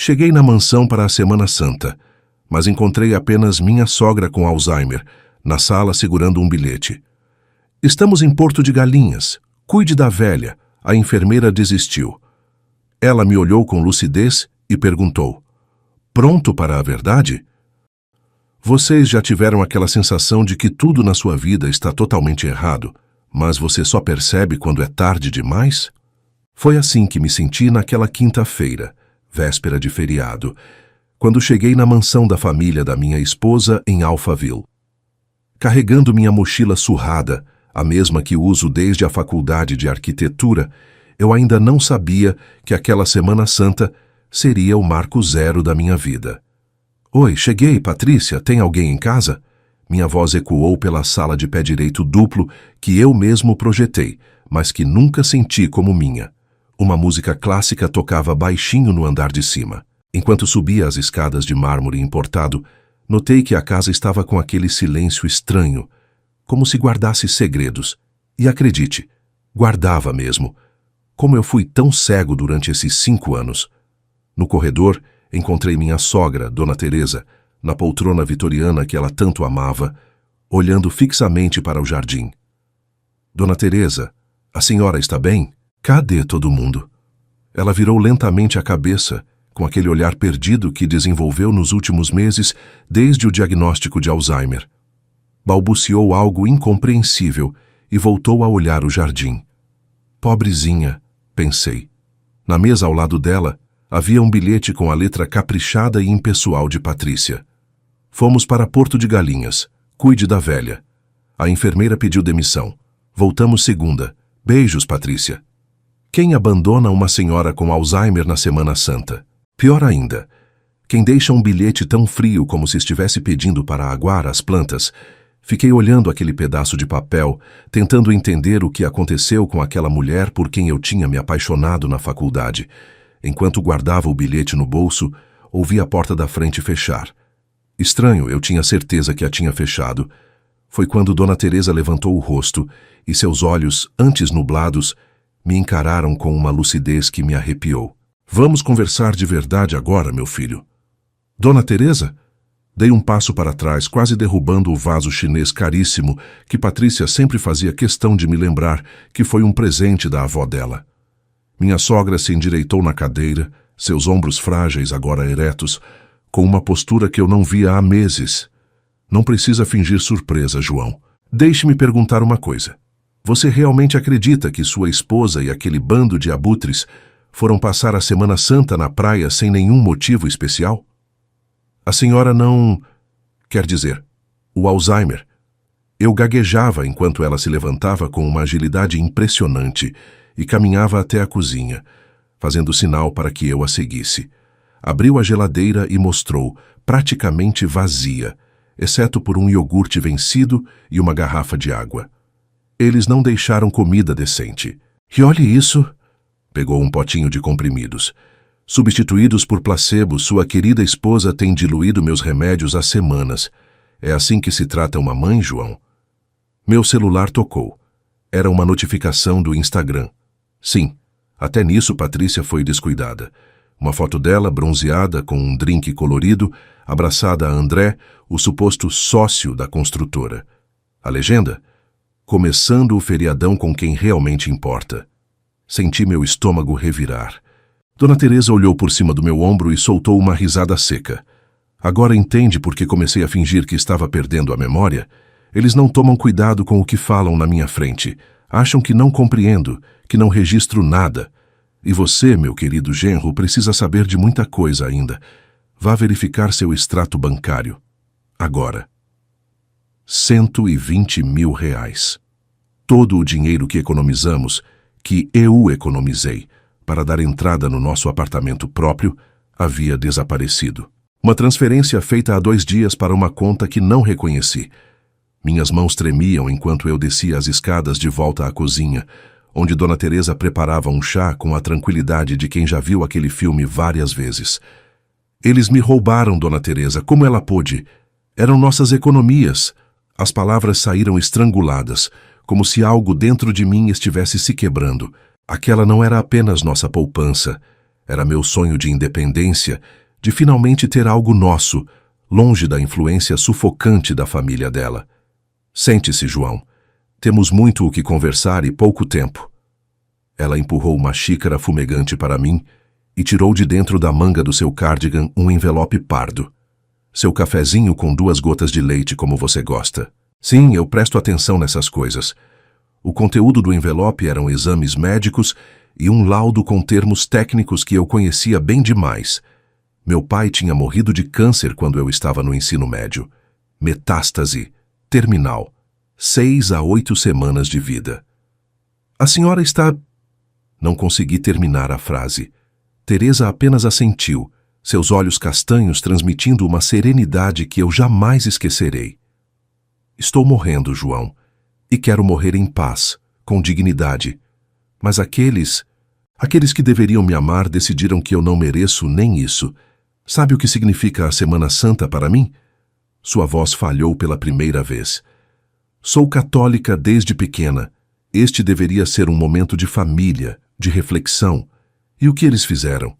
Cheguei na mansão para a Semana Santa, mas encontrei apenas minha sogra com Alzheimer, na sala segurando um bilhete. Estamos em Porto de Galinhas. Cuide da velha. A enfermeira desistiu. Ela me olhou com lucidez e perguntou: pronto para a verdade? Vocês já tiveram aquela sensação de que tudo na sua vida está totalmente errado, mas você só percebe quando é tarde demais? Foi assim que me senti naquela quinta-feira, véspera de feriado, quando cheguei na mansão da família da minha esposa em Alphaville. Carregando minha mochila surrada, a mesma que uso desde a faculdade de arquitetura, eu ainda não sabia que aquela Semana Santa seria o marco zero da minha vida. Oi, cheguei, Patrícia, tem alguém em casa? Minha voz ecoou pela sala de pé direito duplo que eu mesmo projetei, mas que nunca senti como minha. Uma música clássica tocava baixinho no andar de cima. Enquanto subia as escadas de mármore importado, notei que a casa estava com aquele silêncio estranho, como se guardasse segredos. E acredite, guardava mesmo. Como eu fui tão cego durante esses 5 anos. No corredor, encontrei minha sogra, Dona Teresa, na poltrona vitoriana que ela tanto amava, olhando fixamente para o jardim. Dona Teresa, a senhora está bem? Cadê todo mundo? Ela virou lentamente a cabeça, com aquele olhar perdido que desenvolveu nos últimos meses desde o diagnóstico de Alzheimer. Balbuciou algo incompreensível e voltou a olhar o jardim. Pobrezinha, pensei. Na mesa ao lado dela, havia um bilhete com a letra caprichada e impessoal de Patrícia. Fomos para Porto de Galinhas. Cuide da velha. A enfermeira pediu demissão. Voltamos segunda. Beijos, Patrícia. Quem abandona uma senhora com Alzheimer na Semana Santa? Pior ainda, quem deixa um bilhete tão frio como se estivesse pedindo para aguar as plantas. Fiquei olhando aquele pedaço de papel, tentando entender o que aconteceu com aquela mulher por quem eu tinha me apaixonado na faculdade. Enquanto guardava o bilhete no bolso, ouvi a porta da frente fechar. Estranho, eu tinha certeza que a tinha fechado. Foi quando Dona Teresa levantou o rosto e seus olhos, antes nublados, me encararam com uma lucidez que me arrepiou. Vamos conversar de verdade agora, meu filho. Dona Teresa? Dei um passo para trás, quase derrubando o vaso chinês caríssimo que Patrícia sempre fazia questão de me lembrar que foi um presente da avó dela. Minha sogra se endireitou na cadeira, seus ombros frágeis agora eretos, com uma postura que eu não via há meses. Não precisa fingir surpresa, João. Deixe-me perguntar uma coisa. Você realmente acredita que sua esposa e aquele bando de abutres foram passar a Semana Santa na praia sem nenhum motivo especial? A senhora não... Quer dizer, o Alzheimer. Eu gaguejava enquanto ela se levantava com uma agilidade impressionante e caminhava até a cozinha, fazendo sinal para que eu a seguisse. Abriu a geladeira e mostrou, praticamente vazia, exceto por um iogurte vencido e uma garrafa de água. Eles não deixaram comida decente. E olhe isso! Pegou um potinho de comprimidos. Substituídos por placebo, sua querida esposa tem diluído meus remédios há semanas. É assim que se trata uma mãe, João? Meu celular tocou. Era uma notificação do Instagram. Sim, até nisso Patrícia foi descuidada. Uma foto dela, bronzeada, com um drink colorido, abraçada a André, o suposto sócio da construtora. A legenda? Começando o feriadão com quem realmente importa. Senti meu estômago revirar. Dona Teresa olhou por cima do meu ombro e soltou uma risada seca. Agora entende por que comecei a fingir que estava perdendo a memória? Eles não tomam cuidado com o que falam na minha frente. Acham que não compreendo, que não registro nada. E você, meu querido genro, precisa saber de muita coisa ainda. Vá verificar seu extrato bancário. Agora. 120 mil reais. Todo o dinheiro que economizamos, que eu economizei, para dar entrada no nosso apartamento próprio, havia desaparecido. Uma transferência feita há 2 dias para uma conta que não reconheci. Minhas mãos tremiam enquanto eu descia as escadas de volta à cozinha, onde Dona Teresa preparava um chá com a tranquilidade de quem já viu aquele filme várias vezes. Eles me roubaram, Dona Teresa, como ela pôde? Eram nossas economias. As palavras saíram estranguladas, como se algo dentro de mim estivesse se quebrando. Aquela não era apenas nossa poupança. Era meu sonho de independência, de finalmente ter algo nosso, longe da influência sufocante da família dela. Sente-se, João. Temos muito o que conversar e pouco tempo. Ela empurrou uma xícara fumegante para mim e tirou de dentro da manga do seu cardigan um envelope pardo. Seu cafezinho com 2 gotas de leite como você gosta. Sim, eu presto atenção nessas coisas. O conteúdo do envelope eram exames médicos e um laudo com termos técnicos que eu conhecia bem demais. Meu pai tinha morrido de câncer quando eu estava no ensino médio. Metástase, terminal, 6 a 8 semanas de vida. A senhora está... Não consegui terminar a frase. Teresa apenas assentiu, seus olhos castanhos transmitindo uma serenidade que eu jamais esquecerei. Estou morrendo, João, e quero morrer em paz, com dignidade. Mas aqueles que deveriam me amar decidiram que eu não mereço nem isso. Sabe o que significa a Semana Santa para mim? Sua voz falhou pela primeira vez. Sou católica desde pequena. Este deveria ser um momento de família, de reflexão. E o que eles fizeram?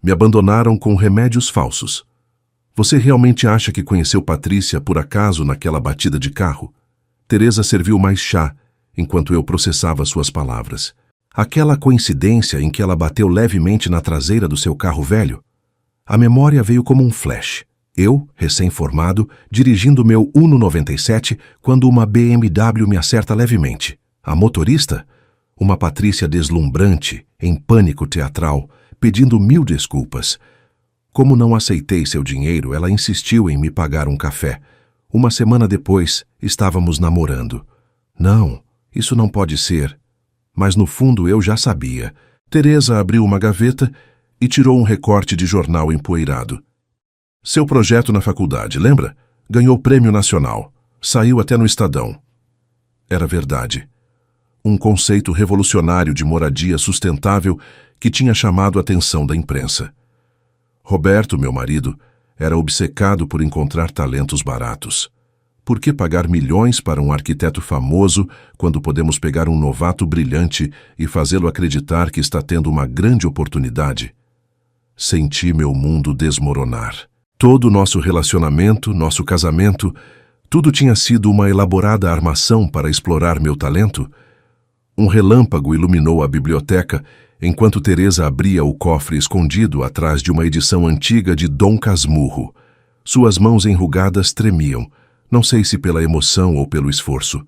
Me abandonaram com remédios falsos. Você realmente acha que conheceu Patrícia por acaso naquela batida de carro? Teresa serviu mais chá, enquanto eu processava suas palavras. Aquela coincidência em que ela bateu levemente na traseira do seu carro velho? A memória veio como um flash. Eu, recém-formado, dirigindo meu Uno 97, quando uma BMW me acerta levemente. A motorista? Uma Patrícia deslumbrante, em pânico teatral, pedindo 1000 desculpas. Como não aceitei seu dinheiro, ela insistiu em me pagar um café. Uma semana depois, estávamos namorando. Não, isso não pode ser. Mas no fundo eu já sabia. Teresa abriu uma gaveta e tirou um recorte de jornal empoeirado. Seu projeto na faculdade, lembra? Ganhou prêmio nacional. Saiu até no Estadão. Era verdade. Um conceito revolucionário de moradia sustentável que tinha chamado a atenção da imprensa. Roberto, meu marido, era obcecado por encontrar talentos baratos. Por que pagar milhões para um arquiteto famoso quando podemos pegar um novato brilhante e fazê-lo acreditar que está tendo uma grande oportunidade? Senti meu mundo desmoronar. Todo o nosso relacionamento, nosso casamento, tudo tinha sido uma elaborada armação para explorar meu talento? Um relâmpago iluminou a biblioteca enquanto Teresa abria o cofre escondido atrás de uma edição antiga de Dom Casmurro. Suas mãos enrugadas tremiam, não sei se pela emoção ou pelo esforço.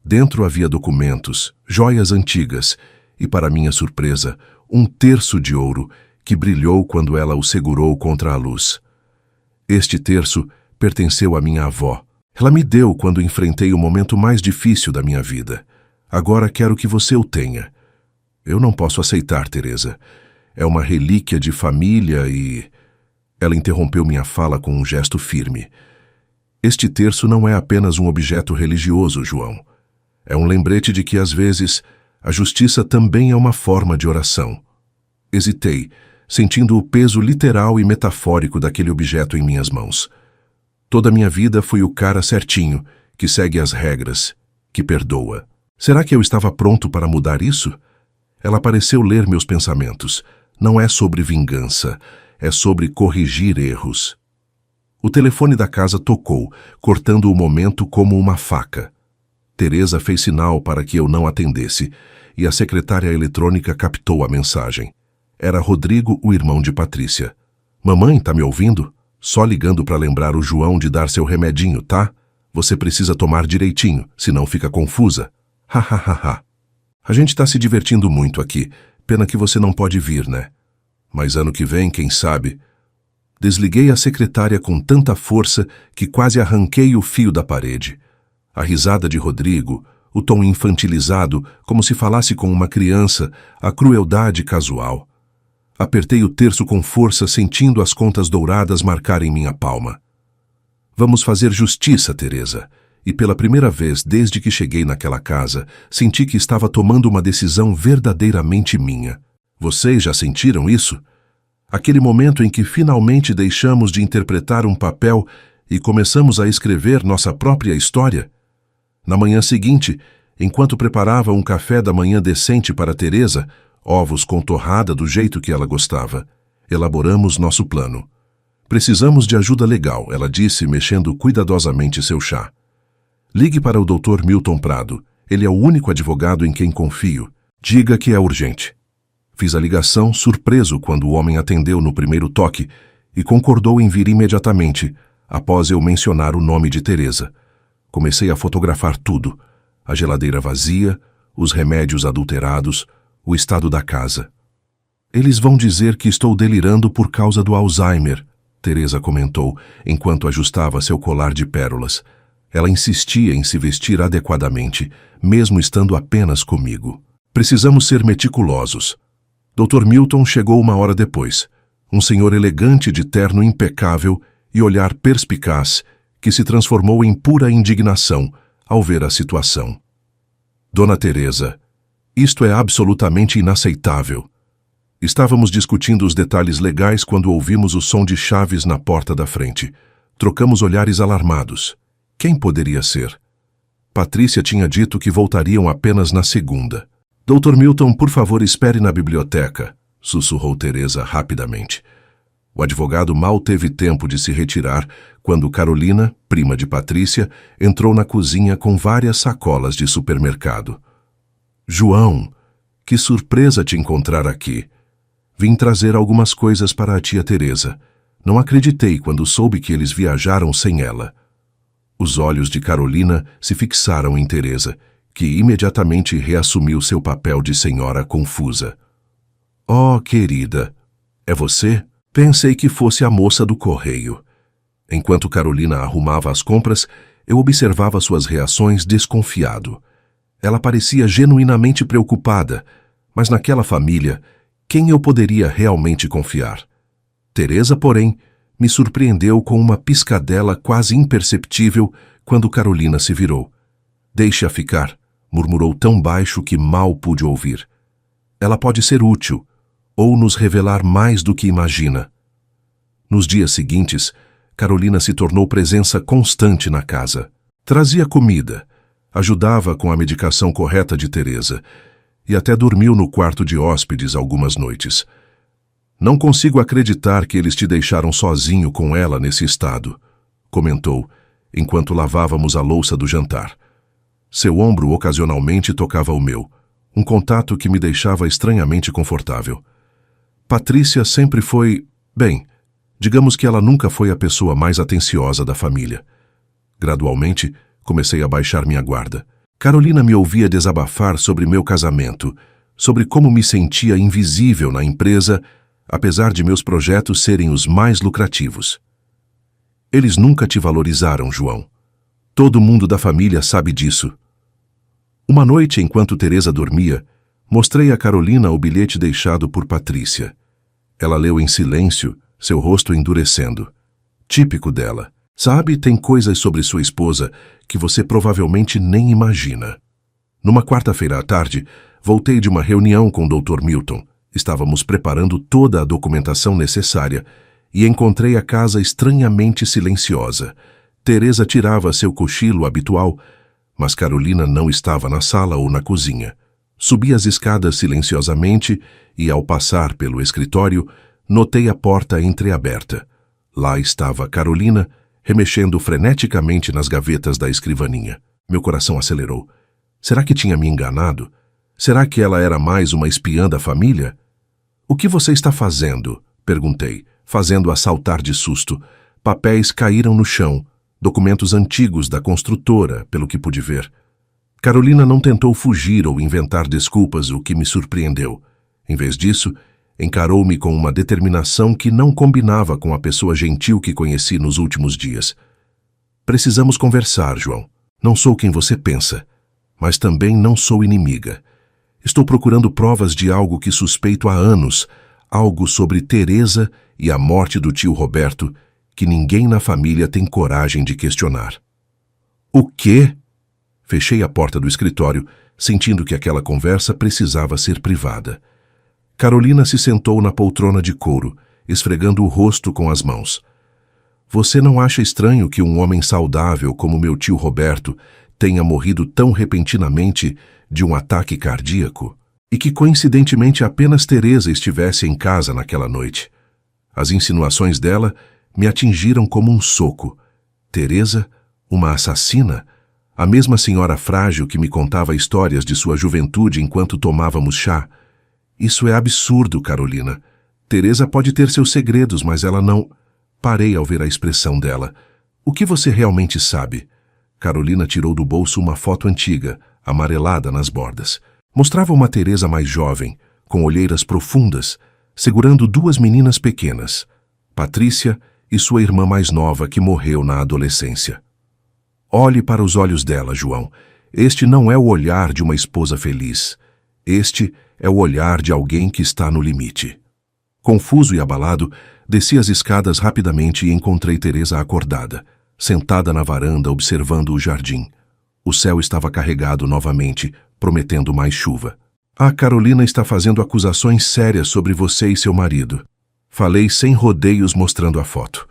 Dentro havia documentos, joias antigas e, para minha surpresa, um terço de ouro que brilhou quando ela o segurou contra a luz. Este terço pertenceu à minha avó. Ela me deu quando enfrentei o momento mais difícil da minha vida. Agora quero que você o tenha. Eu não posso aceitar, Teresa. É uma relíquia de família e... Ela interrompeu minha fala com um gesto firme. Este terço não é apenas um objeto religioso, João. É um lembrete de que, às vezes, a justiça também é uma forma de oração. Hesitei, sentindo o peso literal e metafórico daquele objeto em minhas mãos. Toda a minha vida fui o cara certinho, que segue as regras, que perdoa. Será que eu estava pronto para mudar isso? Ela pareceu ler meus pensamentos. Não é sobre vingança, é sobre corrigir erros. O telefone da casa tocou, cortando o momento como uma faca. Teresa fez sinal para que eu não atendesse, e a secretária eletrônica captou a mensagem. Era Rodrigo, o irmão de Patrícia. Mamãe, tá me ouvindo? Só ligando para lembrar o João de dar seu remedinho, tá? Você precisa tomar direitinho, senão fica confusa. Ha ha ha ha. A gente tá se divertindo muito aqui. Pena que você não pode vir, né? Mas ano que vem, quem sabe... Desliguei a secretária com tanta força que quase arranquei o fio da parede. A risada de Rodrigo, o tom infantilizado, como se falasse com uma criança, a crueldade casual. Apertei o terço com força, sentindo as contas douradas marcarem minha palma. Vamos fazer justiça, Teresa. E pela primeira vez desde que cheguei naquela casa, senti que estava tomando uma decisão verdadeiramente minha. Vocês já sentiram isso? Aquele momento em que finalmente deixamos de interpretar um papel e começamos a escrever nossa própria história? Na manhã seguinte, enquanto preparava um café da manhã decente para Teresa, ovos com torrada do jeito que ela gostava. Elaboramos nosso plano. Precisamos de ajuda legal, ela disse, mexendo cuidadosamente seu chá. Ligue para o Dr. Milton Prado. Ele é o único advogado em quem confio. Diga que é urgente. Fiz a ligação, surpreso quando o homem atendeu no primeiro toque e concordou em vir imediatamente, após eu mencionar o nome de Teresa. Comecei a fotografar tudo. A geladeira vazia, os remédios adulterados, o estado da casa. Eles vão dizer que estou delirando por causa do Alzheimer, Teresa comentou, enquanto ajustava seu colar de pérolas. Ela insistia em se vestir adequadamente, mesmo estando apenas comigo. Precisamos ser meticulosos. Dr. Milton chegou 1 hora depois. Um senhor elegante de terno impecável e olhar perspicaz que se transformou em pura indignação ao ver a situação. Dona Teresa, isto é absolutamente inaceitável. Estávamos discutindo os detalhes legais quando ouvimos o som de chaves na porta da frente. Trocamos olhares alarmados. Quem poderia ser? Patrícia tinha dito que voltariam apenas na segunda. Dr. Milton, por favor, espere na biblioteca, sussurrou Teresa rapidamente. O advogado mal teve tempo de se retirar quando Carolina, prima de Patrícia, entrou na cozinha com várias sacolas de supermercado. João, que surpresa te encontrar aqui. Vim trazer algumas coisas para a tia Teresa. Não acreditei quando soube que eles viajaram sem ela. Os olhos de Carolina se fixaram em Teresa, que imediatamente reassumiu seu papel de senhora confusa. Oh, querida, é você? Pensei que fosse a moça do correio. Enquanto Carolina arrumava as compras, eu observava suas reações desconfiado. Ela parecia genuinamente preocupada, mas naquela família, quem eu poderia realmente confiar? Teresa, porém, me surpreendeu com uma piscadela quase imperceptível quando Carolina se virou. Deixe-a ficar, murmurou tão baixo que mal pude ouvir. Ela pode ser útil, ou nos revelar mais do que imagina. Nos dias seguintes, Carolina se tornou presença constante na casa. Trazia comida, ajudava com a medicação correta de Teresa e até dormiu no quarto de hóspedes algumas noites. Não consigo acreditar que eles te deixaram sozinho com ela nesse estado, comentou, enquanto lavávamos a louça do jantar. Seu ombro ocasionalmente tocava o meu, um contato que me deixava estranhamente confortável. Patrícia sempre foi... Bem, digamos que ela nunca foi a pessoa mais atenciosa da família. Gradualmente, comecei a baixar minha guarda. Carolina me ouvia desabafar sobre meu casamento, sobre como me sentia invisível na empresa, apesar de meus projetos serem os mais lucrativos. Eles nunca te valorizaram, João. Todo mundo da família sabe disso. Uma noite, enquanto Teresa dormia, mostrei a Carolina o bilhete deixado por Patrícia. Ela leu em silêncio, seu rosto endurecendo. Típico dela. Sabe, tem coisas sobre sua esposa que você provavelmente nem imagina. Numa quarta-feira à tarde, voltei de uma reunião com o Dr. Milton. Estávamos preparando toda a documentação necessária e encontrei a casa estranhamente silenciosa. Teresa tirava seu cochilo habitual, mas Carolina não estava na sala ou na cozinha. Subi as escadas silenciosamente e, ao passar pelo escritório, notei a porta entreaberta. Lá estava Carolina, remexendo freneticamente nas gavetas da escrivaninha. Meu coração acelerou. Será que tinha me enganado? Será que ela era mais uma espiã da família? O que você está fazendo? Perguntei, fazendo-a saltar de susto. Papéis caíram no chão, documentos antigos da construtora, pelo que pude ver. Carolina não tentou fugir ou inventar desculpas, o que me surpreendeu. Em vez disso, encarou-me com uma determinação que não combinava com a pessoa gentil que conheci nos últimos dias. Precisamos conversar, João. Não sou quem você pensa, mas também não sou inimiga. Estou procurando provas de algo que suspeito há anos, algo sobre Teresa e a morte do tio Roberto, que ninguém na família tem coragem de questionar. O quê? Fechei a porta do escritório, sentindo que aquela conversa precisava ser privada. Carolina se sentou na poltrona de couro, esfregando o rosto com as mãos. Você não acha estranho que um homem saudável como meu tio Roberto tenha morrido tão repentinamente de um ataque cardíaco? e que coincidentemente apenas Teresa estivesse em casa naquela noite. As insinuações dela me atingiram como um soco. Teresa, uma assassina? A mesma senhora frágil que me contava histórias de sua juventude enquanto tomávamos chá. Isso é absurdo, Carolina. Teresa pode ter seus segredos, mas ela não... Parei ao ver a expressão dela. O que você realmente sabe? Carolina tirou do bolso uma foto antiga, amarelada nas bordas. Mostrava uma Teresa mais jovem, com olheiras profundas, segurando duas meninas pequenas, Patrícia e sua irmã mais nova que morreu na adolescência. Olhe para os olhos dela, João. Este não é o olhar de uma esposa feliz. Este é o olhar de alguém que está no limite. Confuso e abalado, desci as escadas rapidamente e encontrei Teresa acordada, sentada na varanda observando o jardim. O céu estava carregado novamente, prometendo mais chuva. A Carolina está fazendo acusações sérias sobre você e seu marido. Falei sem rodeios mostrando a foto.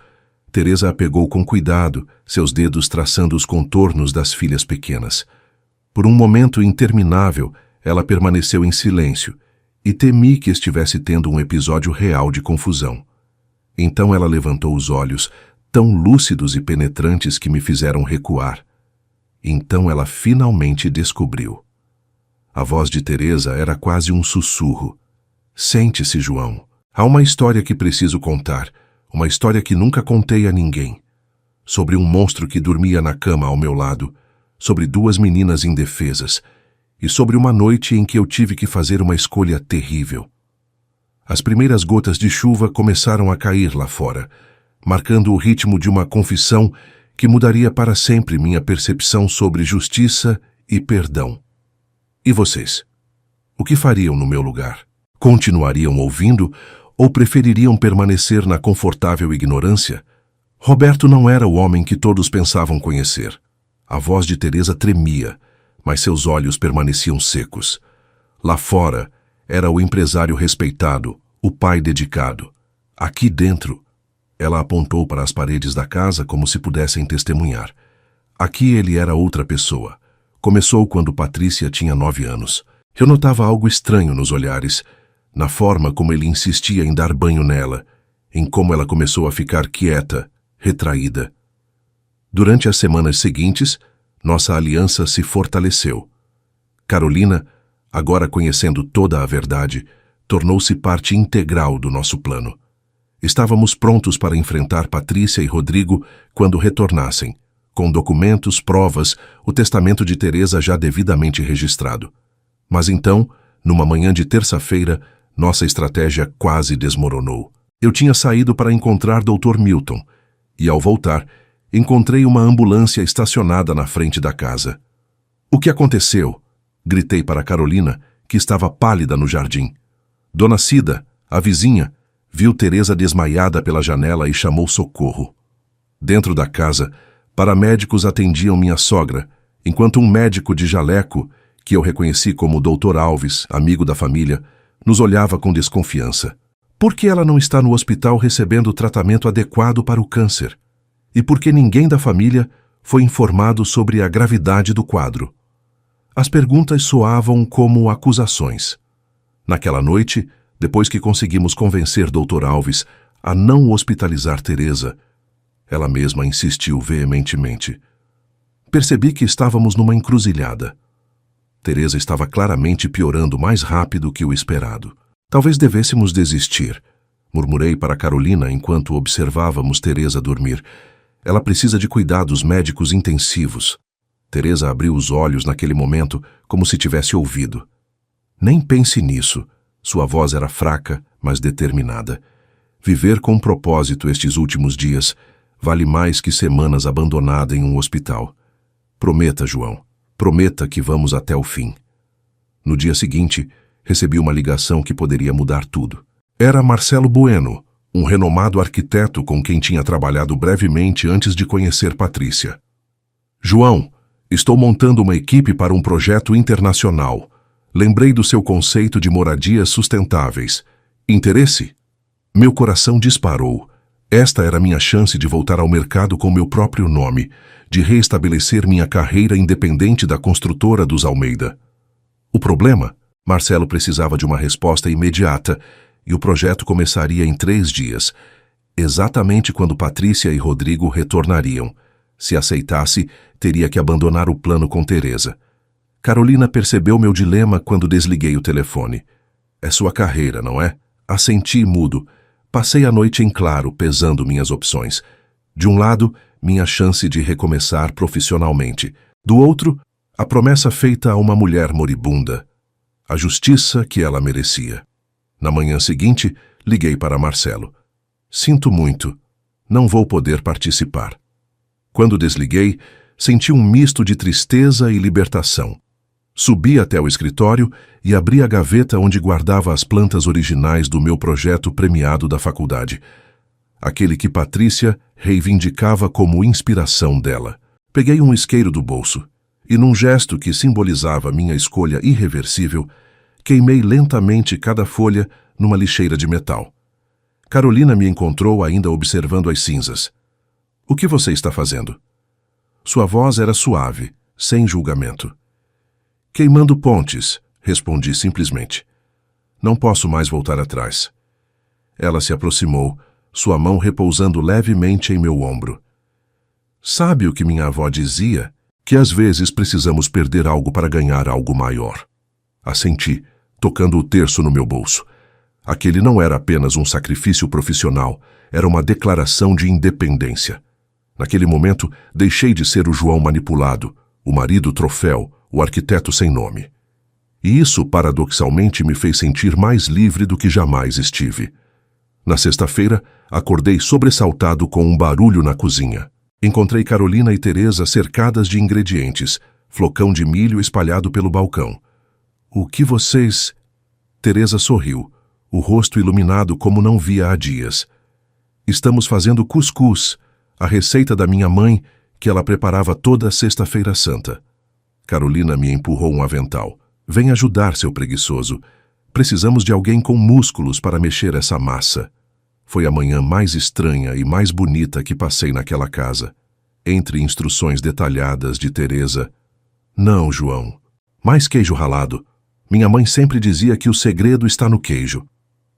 Teresa a pegou com cuidado, seus dedos traçando os contornos das filhas pequenas. Por um momento interminável, ela permaneceu em silêncio, e temi que estivesse tendo um episódio real de confusão. Então ela levantou os olhos, tão lúcidos e penetrantes que me fizeram recuar. Então ela finalmente descobriu. A voz de Teresa era quase um sussurro. Sente-se, João. Há uma história que preciso contar, uma história que nunca contei a ninguém. Sobre um monstro que dormia na cama ao meu lado, sobre duas meninas indefesas, e sobre uma noite em que eu tive que fazer uma escolha terrível. As primeiras gotas de chuva começaram a cair lá fora, marcando o ritmo de uma confissão que mudaria para sempre minha percepção sobre justiça e perdão. E vocês? O que fariam no meu lugar? Continuariam ouvindo ou prefeririam permanecer na confortável ignorância? Roberto não era o homem que todos pensavam conhecer. A voz de Teresa tremia, mas seus olhos permaneciam secos. Lá fora, era o empresário respeitado, o pai dedicado. Aqui dentro, ela apontou para as paredes da casa como se pudessem testemunhar. Aqui ele era outra pessoa. Começou quando Patrícia tinha 9 anos. Eu notava algo estranho nos olhares, na forma como ele insistia em dar banho nela, em como ela começou a ficar quieta, retraída. Durante as semanas seguintes, nossa aliança se fortaleceu. Carolina, agora conhecendo toda a verdade, tornou-se parte integral do nosso plano. Estávamos prontos para enfrentar Patrícia e Rodrigo quando retornassem, com documentos, provas, o testamento de Teresa já devidamente registrado. Mas então, numa manhã de terça-feira, nossa estratégia quase desmoronou. Eu tinha saído para encontrar Dr. Milton, e ao voltar, encontrei uma ambulância estacionada na frente da casa. O que aconteceu? Gritei para Carolina, que estava pálida no jardim. Dona Cida, a vizinha, viu Teresa desmaiada pela janela e chamou socorro. Dentro da casa, paramédicos atendiam minha sogra, enquanto um médico de jaleco, que eu reconheci como Dr. Alves, amigo da família, nos olhava com desconfiança. Por que ela não está no hospital recebendo o tratamento adequado para o câncer? E por que ninguém da família foi informado sobre a gravidade do quadro? As perguntas soavam como acusações. Naquela noite, depois que conseguimos convencer Dr. Alves a não hospitalizar Teresa, ela mesma insistiu veementemente. Percebi que estávamos numa encruzilhada. Teresa estava claramente piorando mais rápido que o esperado. Talvez devêssemos desistir, murmurei para Carolina enquanto observávamos Teresa dormir. Ela precisa de cuidados médicos intensivos. Teresa abriu os olhos naquele momento como se tivesse ouvido. Nem pense nisso. Sua voz era fraca, mas determinada. Viver com propósito estes últimos dias vale mais que semanas abandonada em um hospital. Prometa, João. Prometa que vamos até o fim. No dia seguinte, recebi uma ligação que poderia mudar tudo. Era Marcelo Bueno, um renomado arquiteto com quem tinha trabalhado brevemente antes de conhecer Patrícia. João, estou montando uma equipe para um projeto internacional. Lembrei do seu conceito de moradias sustentáveis. Interesse? Meu coração disparou. Esta era minha chance de voltar ao mercado com meu próprio nome, de reestabelecer minha carreira independente da construtora dos Almeida. O problema? Marcelo precisava de uma resposta imediata e o projeto começaria em 3 dias, exatamente quando Patrícia e Rodrigo retornariam. Se aceitasse, teria que abandonar o plano com Teresa. Carolina percebeu meu dilema quando desliguei o telefone. É sua carreira, não é? Assenti mudo. Passei a noite em claro, pesando minhas opções. De um lado, minha chance de recomeçar profissionalmente. Do outro, a promessa feita a uma mulher moribunda. A justiça que ela merecia. Na manhã seguinte, liguei para Marcelo. Sinto muito. Não vou poder participar. Quando desliguei, senti um misto de tristeza e libertação. Subi até o escritório e abri a gaveta onde guardava as plantas originais do meu projeto premiado da faculdade. Aquele que Patrícia reivindicava como inspiração dela. Peguei um isqueiro do bolso e, num gesto que simbolizava minha escolha irreversível, queimei lentamente cada folha numa lixeira de metal. Carolina me encontrou ainda observando as cinzas. O que você está fazendo? Sua voz era suave, sem julgamento. Queimando pontes, respondi simplesmente. Não posso mais voltar atrás. Ela se aproximou, sua mão repousando levemente em meu ombro. Sabe o que minha avó dizia? Que às vezes precisamos perder algo para ganhar algo maior. Assenti, tocando o terço no meu bolso. Aquele não era apenas um sacrifício profissional, era uma declaração de independência. Naquele momento, deixei de ser o João manipulado, o marido troféu, o arquiteto sem nome. E isso, paradoxalmente, me fez sentir mais livre do que jamais estive. Na sexta-feira, acordei sobressaltado com um barulho na cozinha. Encontrei Carolina e Teresa cercadas de ingredientes, flocão de milho espalhado pelo balcão. O que vocês... Teresa sorriu, o rosto iluminado como não via há dias. Estamos fazendo cuscuz, a receita da minha mãe, que ela preparava toda sexta-feira santa. Carolina me empurrou um avental. Vem ajudar, seu preguiçoso. Precisamos de alguém com músculos para mexer essa massa. Foi a manhã mais estranha e mais bonita que passei naquela casa. Entre instruções detalhadas de Teresa. Não, João. Mais queijo ralado. Minha mãe sempre dizia que o segredo está no queijo.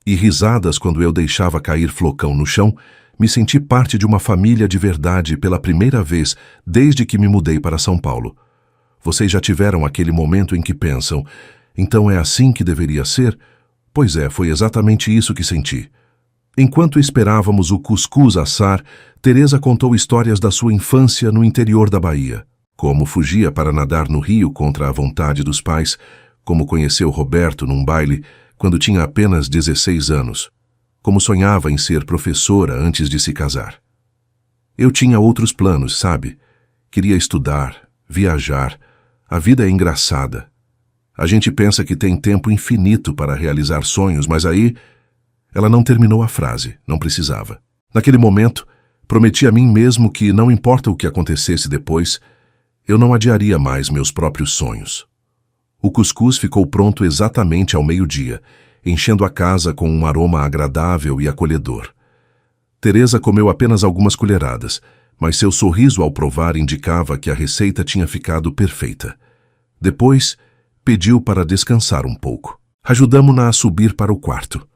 E risadas quando eu deixava cair flocão no chão, me senti parte de uma família de verdade pela primeira vez desde que me mudei para São Paulo. Vocês já tiveram aquele momento em que pensam, então é assim que deveria ser? Pois é, foi exatamente isso que senti. Enquanto esperávamos o cuscuz assar, Teresa contou histórias da sua infância no interior da Bahia. Como fugia para nadar no rio contra a vontade dos pais, como conheceu Roberto num baile quando tinha apenas 16 anos, como sonhava em ser professora antes de se casar. Eu tinha outros planos, sabe? Queria estudar, viajar. A vida é engraçada. A gente pensa que tem tempo infinito para realizar sonhos, mas aí... Ela não terminou a frase, não precisava. Naquele momento, prometi a mim mesmo que, não importa o que acontecesse depois, eu não adiaria mais meus próprios sonhos. O cuscuz ficou pronto exatamente ao meio-dia, enchendo a casa com um aroma agradável e acolhedor. Teresa comeu apenas algumas colheradas, mas seu sorriso ao provar indicava que a receita tinha ficado perfeita. Depois, pediu para descansar um pouco. Ajudamo-na a subir para o quarto.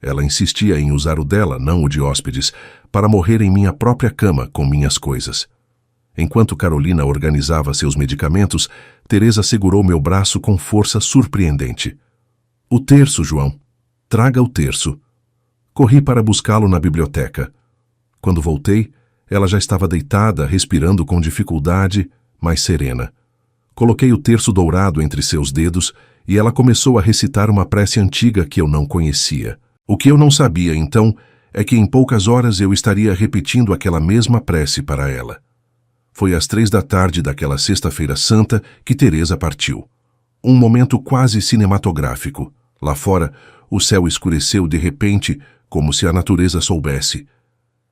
Ela insistia em usar o dela, não o de hóspedes, para morrer em minha própria cama com minhas coisas. Enquanto Carolina organizava seus medicamentos, Teresa segurou meu braço com força surpreendente. O terço, João. Traga o terço. Corri para buscá-lo na biblioteca. Quando voltei, ela já estava deitada, respirando com dificuldade, mas serena. Coloquei o terço dourado entre seus dedos e ela começou a recitar uma prece antiga que eu não conhecia. O que eu não sabia, então, é que em poucas horas eu estaria repetindo aquela mesma prece para ela. Foi às 3 da tarde daquela sexta-feira santa que Teresa partiu. Um momento quase cinematográfico. Lá fora, o céu escureceu de repente, como se a natureza soubesse.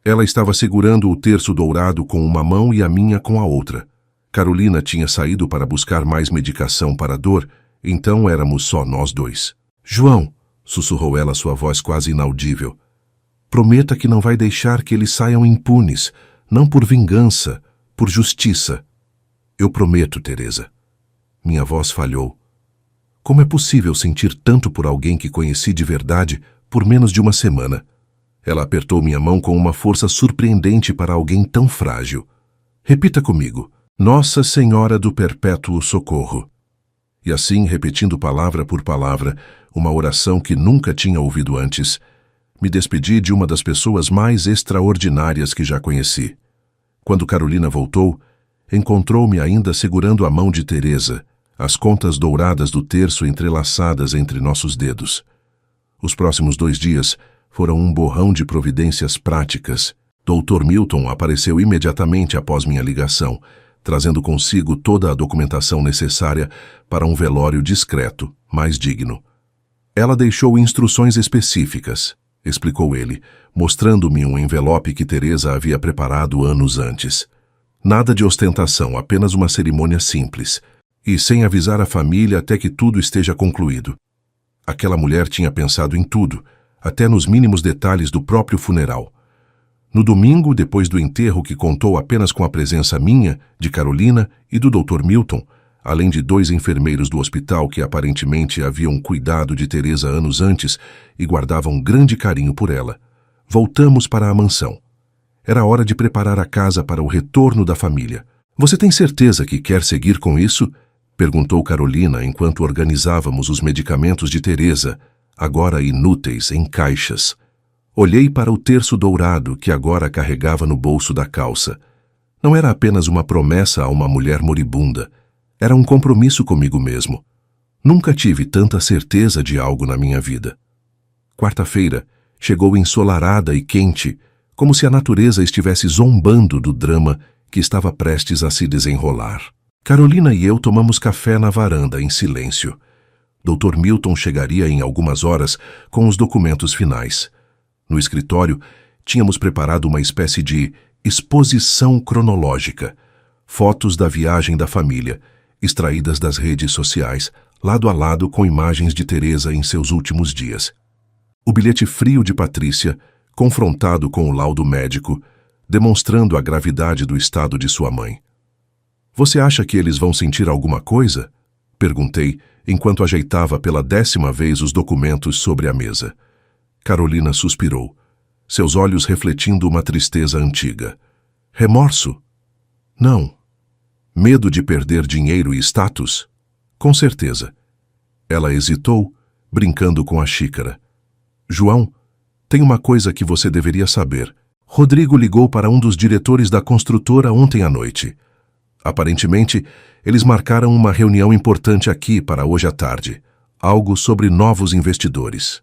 Ela estava segurando o terço dourado com uma mão e a minha com a outra. Carolina tinha saído para buscar mais medicação para a dor, então éramos só nós dois. João, sussurrou ela, sua voz quase inaudível. Prometa que não vai deixar que eles saiam impunes, não por vingança, por justiça. Eu prometo, Teresa. Minha voz falhou. Como é possível sentir tanto por alguém que conheci de verdade por menos de uma semana? Ela apertou minha mão com uma força surpreendente para alguém tão frágil. Repita comigo: Nossa Senhora do Perpétuo Socorro. E assim, repetindo palavra por palavra, uma oração que nunca tinha ouvido antes, me despedi de uma das pessoas mais extraordinárias que já conheci. Quando Carolina voltou, encontrou-me ainda segurando a mão de Teresa, as contas douradas do terço entrelaçadas entre nossos dedos. Os próximos 2 dias foram um borrão de providências práticas. Dr. Milton apareceu imediatamente após minha ligação, trazendo consigo toda a documentação necessária para um velório discreto, mas digno. Ela deixou instruções específicas, explicou ele, mostrando-me um envelope que Teresa havia preparado anos antes. Nada de ostentação, apenas uma cerimônia simples, e sem avisar a família até que tudo esteja concluído. Aquela mulher tinha pensado em tudo, até nos mínimos detalhes do próprio funeral. No domingo, depois do enterro que contou apenas com a presença minha, de Carolina e do Dr. Milton, além de 2 enfermeiros do hospital que aparentemente haviam cuidado de Teresa anos antes e guardavam grande carinho por ela, voltamos para a mansão. Era hora de preparar a casa para o retorno da família. Você tem certeza que quer seguir com isso? Perguntou Carolina enquanto organizávamos os medicamentos de Teresa, agora inúteis em caixas. Olhei para o terço dourado que agora carregava no bolso da calça. Não era apenas uma promessa a uma mulher moribunda. Era um compromisso comigo mesmo. Nunca tive tanta certeza de algo na minha vida. Quarta-feira chegou ensolarada e quente, como se a natureza estivesse zombando do drama que estava prestes a se desenrolar. Carolina e eu tomamos café na varanda em silêncio. Dr. Milton chegaria em algumas horas com os documentos finais. No escritório, tínhamos preparado uma espécie de exposição cronológica. Fotos da viagem da família, extraídas das redes sociais, lado a lado com imagens de Teresa em seus últimos dias. O bilhete frio de Patrícia, confrontado com o laudo médico, demonstrando a gravidade do estado de sua mãe. Você acha que eles vão sentir alguma coisa? Perguntei, enquanto ajeitava pela 10ª vez os documentos sobre a mesa. Carolina suspirou, seus olhos refletindo uma tristeza antiga. Remorso? Não. Medo de perder dinheiro e status? Com certeza. Ela hesitou, brincando com a xícara. João, tem uma coisa que você deveria saber. Rodrigo ligou para um dos diretores da construtora ontem à noite. Aparentemente, eles marcaram uma reunião importante aqui para hoje à tarde. Algo sobre novos investidores.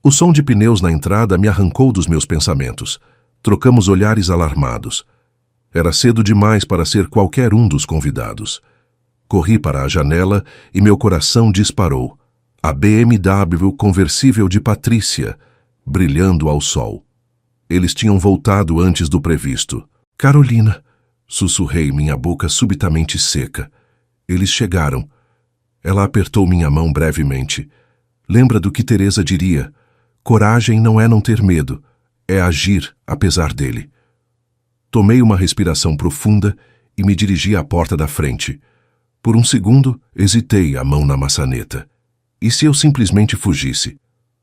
O som de pneus na entrada me arrancou dos meus pensamentos. Trocamos olhares alarmados. Era cedo demais para ser qualquer um dos convidados. Corri para a janela e meu coração disparou. A BMW conversível de Patrícia, brilhando ao sol. Eles tinham voltado antes do previsto. Carolina, sussurrei, minha boca subitamente seca. Eles chegaram. Ela apertou minha mão brevemente. Lembra do que Teresa diria? Coragem não é não ter medo, é agir apesar dele. Tomei uma respiração profunda e me dirigi à porta da frente. Por um segundo, hesitei, a mão na maçaneta. E se eu simplesmente fugisse?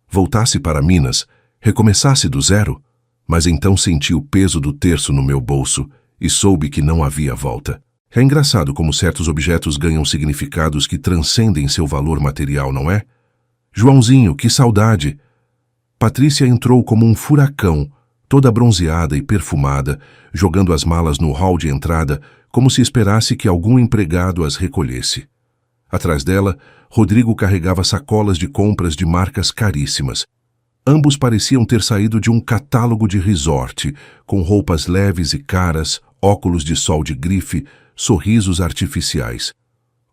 Voltasse para Minas, recomeçasse do zero? Mas então senti o peso do terço no meu bolso e soube que não havia volta. É engraçado como certos objetos ganham significados que transcendem seu valor material, não é? Joãozinho, que saudade! Patrícia entrou como um furacão, toda bronzeada e perfumada, jogando as malas no hall de entrada, como se esperasse que algum empregado as recolhesse. Atrás dela, Rodrigo carregava sacolas de compras de marcas caríssimas. Ambos pareciam ter saído de um catálogo de resort, com roupas leves e caras, óculos de sol de grife, sorrisos artificiais.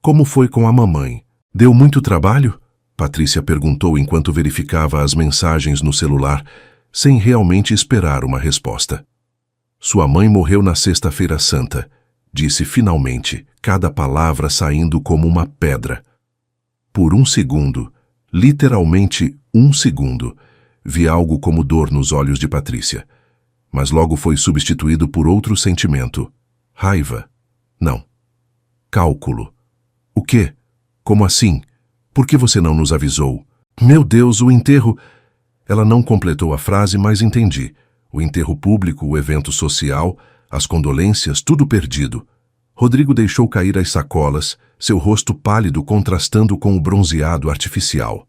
Como foi com a mamãe? Deu muito trabalho? Patrícia perguntou enquanto verificava as mensagens no celular, sem realmente esperar uma resposta. Sua mãe morreu na Sexta-feira Santa, disse finalmente, cada palavra saindo como uma pedra. Por um segundo, literalmente um segundo, vi algo como dor nos olhos de Patrícia, mas logo foi substituído por outro sentimento. Raiva? Não. Cálculo. O quê? Como assim? Por que você não nos avisou? Meu Deus, o enterro... Ela não completou a frase, mas entendi. O enterro público, o evento social, as condolências, tudo perdido. Rodrigo deixou cair as sacolas, seu rosto pálido contrastando com o bronzeado artificial.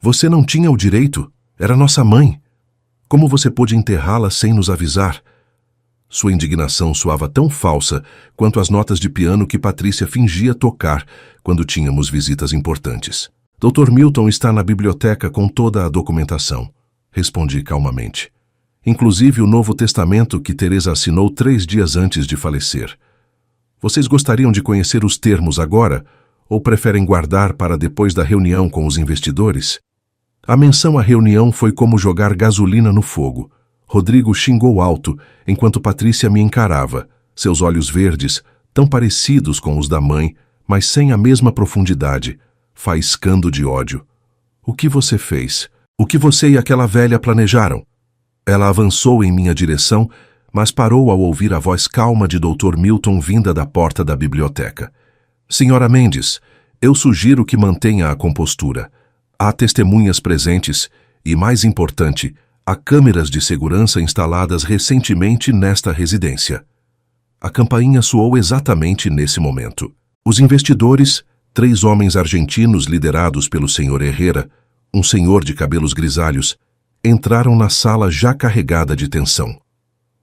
Você não tinha o direito. Era nossa mãe. Como você pôde enterrá-la sem nos avisar? Sua indignação soava tão falsa quanto as notas de piano que Patrícia fingia tocar quando tínhamos visitas importantes. Dr. Milton está na biblioteca com toda a documentação, respondi calmamente. Inclusive o Novo Testamento que Teresa assinou 3 dias antes de falecer. Vocês gostariam de conhecer os termos agora ou preferem guardar para depois da reunião com os investidores? A menção à reunião foi como jogar gasolina no fogo. Rodrigo xingou alto, enquanto Patrícia me encarava, seus olhos verdes, tão parecidos com os da mãe, mas sem a mesma profundidade, faiscando de ódio. O que você fez? O que você e aquela velha planejaram? Ela avançou em minha direção, mas parou ao ouvir a voz calma de Dr. Milton vinda da porta da biblioteca. Senhora Mendes, eu sugiro que mantenha a compostura. Há testemunhas presentes e, mais importante, há câmeras de segurança instaladas recentemente nesta residência. A campainha soou exatamente nesse momento. Os investidores, 3 homens argentinos liderados pelo Sr. Herrera, um senhor de cabelos grisalhos, entraram na sala já carregada de tensão.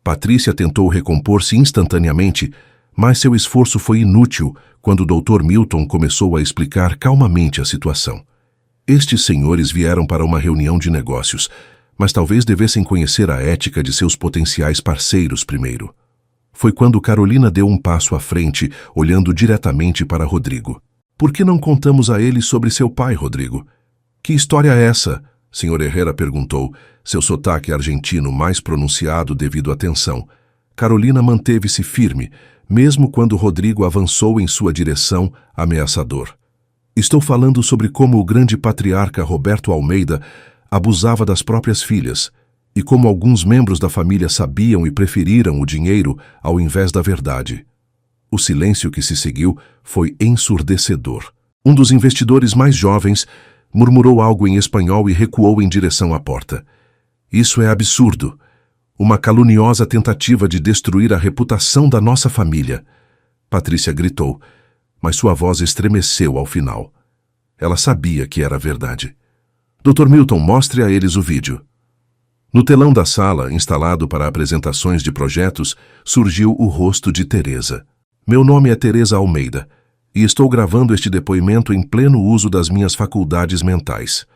Patrícia tentou recompor-se instantaneamente, mas seu esforço foi inútil quando o Dr. Milton começou a explicar calmamente a situação. Estes senhores vieram para uma reunião de negócios, mas talvez devessem conhecer a ética de seus potenciais parceiros primeiro. Foi quando Carolina deu um passo à frente, olhando diretamente para Rodrigo. Por que não contamos a ele sobre seu pai, Rodrigo? Que história é essa? Sr. Herrera perguntou, seu sotaque argentino mais pronunciado devido à tensão. Carolina manteve-se firme, mesmo quando Rodrigo avançou em sua direção, ameaçador. Estou falando sobre como o grande patriarca Roberto Almeida abusava das próprias filhas, e como alguns membros da família sabiam e preferiram o dinheiro ao invés da verdade. O silêncio que se seguiu foi ensurdecedor. Um dos investidores mais jovens murmurou algo em espanhol e recuou em direção à porta. Isso é absurdo. Uma caluniosa tentativa de destruir a reputação da nossa família. Patrícia gritou, mas sua voz estremeceu ao final. Ela sabia que era verdade. Dr. Milton, mostre a eles o vídeo. No telão da sala, instalado para apresentações de projetos, surgiu o rosto de Teresa. Meu nome é Teresa Almeida, e estou gravando este depoimento em pleno uso das minhas faculdades mentais.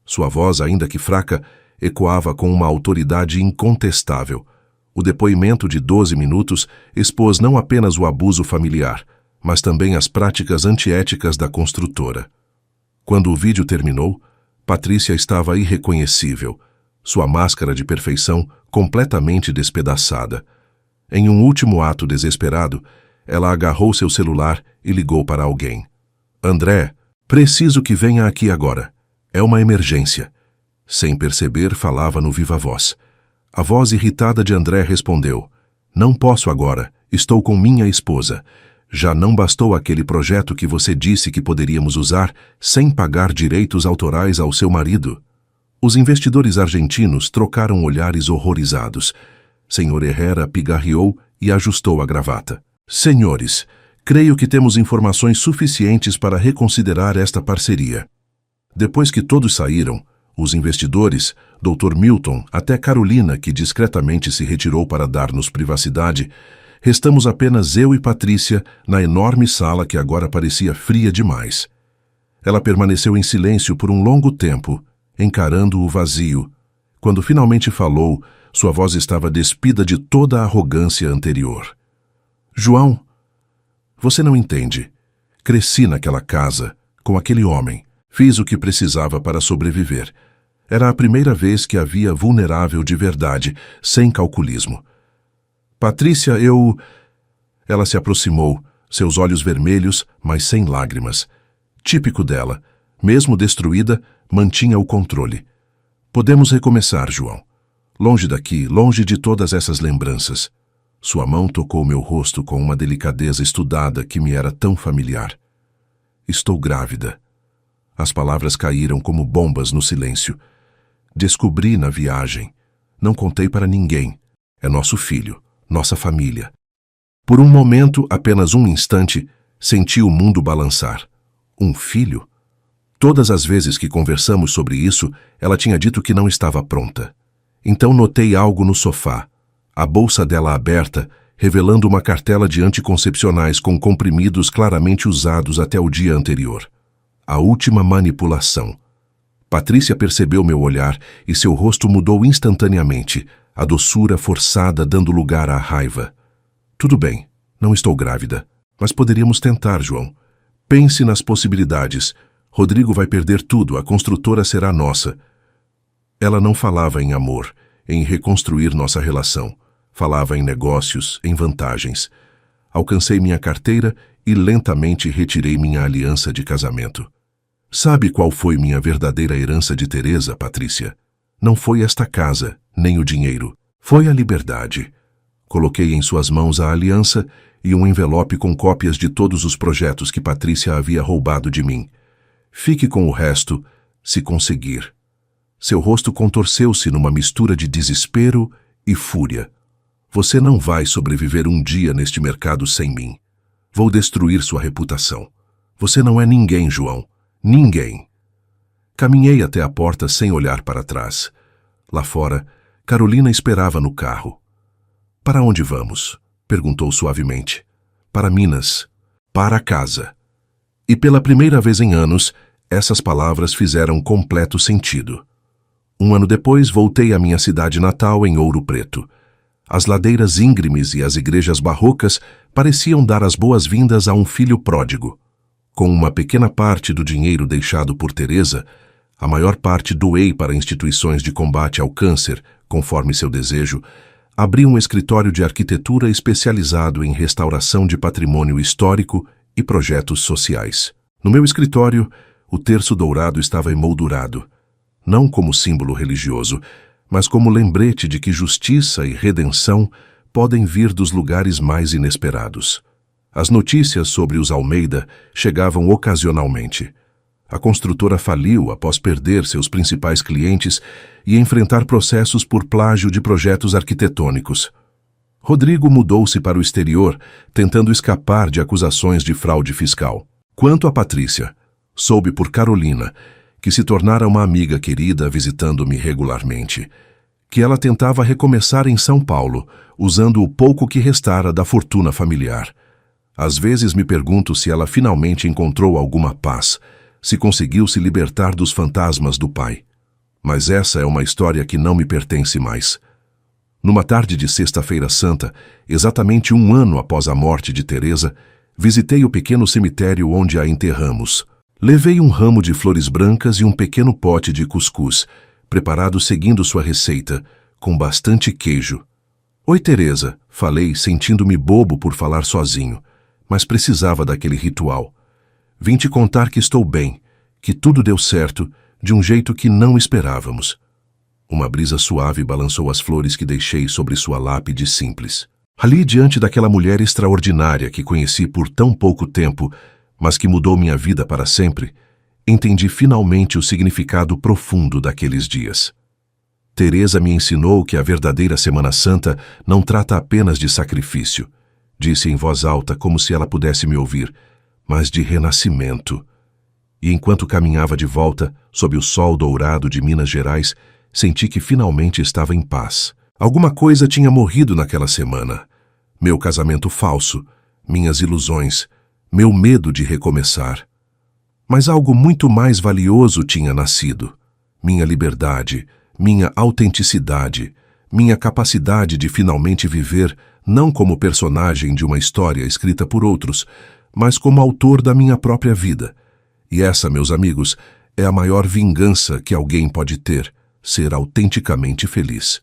Sua voz, ainda que fraca, ecoava com uma autoridade incontestável. O depoimento de 12 minutos expôs não apenas o abuso familiar, mas também as práticas antiéticas da construtora. Quando o vídeo terminou, Patrícia estava irreconhecível, sua máscara de perfeição completamente despedaçada. Em um último ato desesperado, ela agarrou seu celular e ligou para alguém. André, preciso que venha aqui agora. É uma emergência. Sem perceber, falava no viva voz. A voz irritada de André respondeu. Não posso agora. Estou com minha esposa. Já não bastou aquele projeto que você disse que poderíamos usar sem pagar direitos autorais ao seu marido. Os investidores argentinos trocaram olhares horrorizados. Sr. Herrera pigarreou e ajustou a gravata. Senhores, creio que temos informações suficientes para reconsiderar esta parceria. Depois que todos saíram, os investidores, Dr. Milton, até Carolina, que discretamente se retirou para dar-nos privacidade, restamos apenas eu e Patrícia na enorme sala que agora parecia fria demais. Ela permaneceu em silêncio por um longo tempo, encarando o vazio. Quando finalmente falou, sua voz estava despida de toda a arrogância anterior. João, você não entende. Cresci naquela casa, com aquele homem. Fiz o que precisava para sobreviver. Era a primeira vez que a via vulnerável de verdade, sem calculismo. Patrícia, eu... Ela se aproximou, seus olhos vermelhos, mas sem lágrimas. Típico dela, mesmo destruída, mantinha o controle. Podemos recomeçar, João. Longe daqui, longe de todas essas lembranças. Sua mão tocou meu rosto com uma delicadeza estudada que me era tão familiar. Estou grávida. As palavras caíram como bombas no silêncio. Descobri na viagem. Não contei para ninguém. É nosso filho, nossa família. Por um momento, apenas um instante, senti o mundo balançar. Um filho? Todas as vezes que conversamos sobre isso, ela tinha dito que não estava pronta. Então notei algo no sofá, a bolsa dela aberta, revelando uma cartela de anticoncepcionais com comprimidos claramente usados até o dia anterior. A última manipulação. Patrícia percebeu meu olhar e seu rosto mudou instantaneamente, a doçura forçada dando lugar à raiva. Tudo bem, não estou grávida, mas poderíamos tentar, João. Pense nas possibilidades. Rodrigo vai perder tudo, a construtora será nossa. Ela não falava em amor, em reconstruir nossa relação. Falava em negócios, em vantagens. Alcancei minha carteira e lentamente retirei minha aliança de casamento. Sabe qual foi minha verdadeira herança de Teresa, Patrícia? Não foi esta casa, nem o dinheiro. Foi a liberdade. Coloquei em suas mãos a aliança e um envelope com cópias de todos os projetos que Patrícia havia roubado de mim. Fique com o resto, se conseguir. Seu rosto contorceu-se numa mistura de desespero e fúria. Você não vai sobreviver um dia neste mercado sem mim. Vou destruir sua reputação. Você não é ninguém, João. Ninguém. Caminhei até a porta sem olhar para trás. Lá fora, Carolina esperava no carro. Para onde vamos? Perguntou suavemente. Para Minas. Para casa. E pela primeira vez em anos, essas palavras fizeram completo sentido. Um ano depois, voltei à minha cidade natal em Ouro Preto. As ladeiras íngremes e as igrejas barrocas pareciam dar as boas-vindas a um filho pródigo. Com uma pequena parte do dinheiro deixado por Teresa, a maior parte doei para instituições de combate ao câncer, conforme seu desejo, abri um escritório de arquitetura especializado em restauração de patrimônio histórico e projetos sociais. No meu escritório, o terço dourado estava emoldurado, não como símbolo religioso, mas como lembrete de que justiça e redenção podem vir dos lugares mais inesperados. As notícias sobre os Almeida chegavam ocasionalmente. A construtora faliu após perder seus principais clientes e enfrentar processos por plágio de projetos arquitetônicos. Rodrigo mudou-se para o exterior, tentando escapar de acusações de fraude fiscal. Quanto a Patrícia, soube por Carolina, que se tornara uma amiga querida visitando-me regularmente, que ela tentava recomeçar em São Paulo, usando o pouco que restara da fortuna familiar. Às vezes me pergunto se ela finalmente encontrou alguma paz, se conseguiu se libertar dos fantasmas do pai. Mas essa é uma história que não me pertence mais. Numa tarde de Sexta-feira Santa, exatamente um ano após a morte de Teresa, visitei o pequeno cemitério onde a enterramos. Levei um ramo de flores brancas e um pequeno pote de cuscuz, preparado seguindo sua receita, com bastante queijo. Oi, Teresa, falei, sentindo-me bobo por falar sozinho, mas precisava daquele ritual. Vim te contar que estou bem, que tudo deu certo, de um jeito que não esperávamos. Uma brisa suave balançou as flores que deixei sobre sua lápide simples. Ali, diante daquela mulher extraordinária que conheci por tão pouco tempo, mas que mudou minha vida para sempre, entendi finalmente o significado profundo daqueles dias. Teresa me ensinou que a verdadeira Semana Santa não trata apenas de sacrifício, disse em voz alta como se ela pudesse me ouvir, mas de renascimento. E enquanto caminhava de volta, sob o sol dourado de Minas Gerais, senti que finalmente estava em paz. Alguma coisa tinha morrido naquela semana. Meu casamento falso, minhas ilusões, meu medo de recomeçar. Mas algo muito mais valioso tinha nascido. Minha liberdade, minha autenticidade, minha capacidade de finalmente viver não como personagem de uma história escrita por outros, mas como autor da minha própria vida. E essa, meus amigos, é a maior vingança que alguém pode ter, ser autenticamente feliz.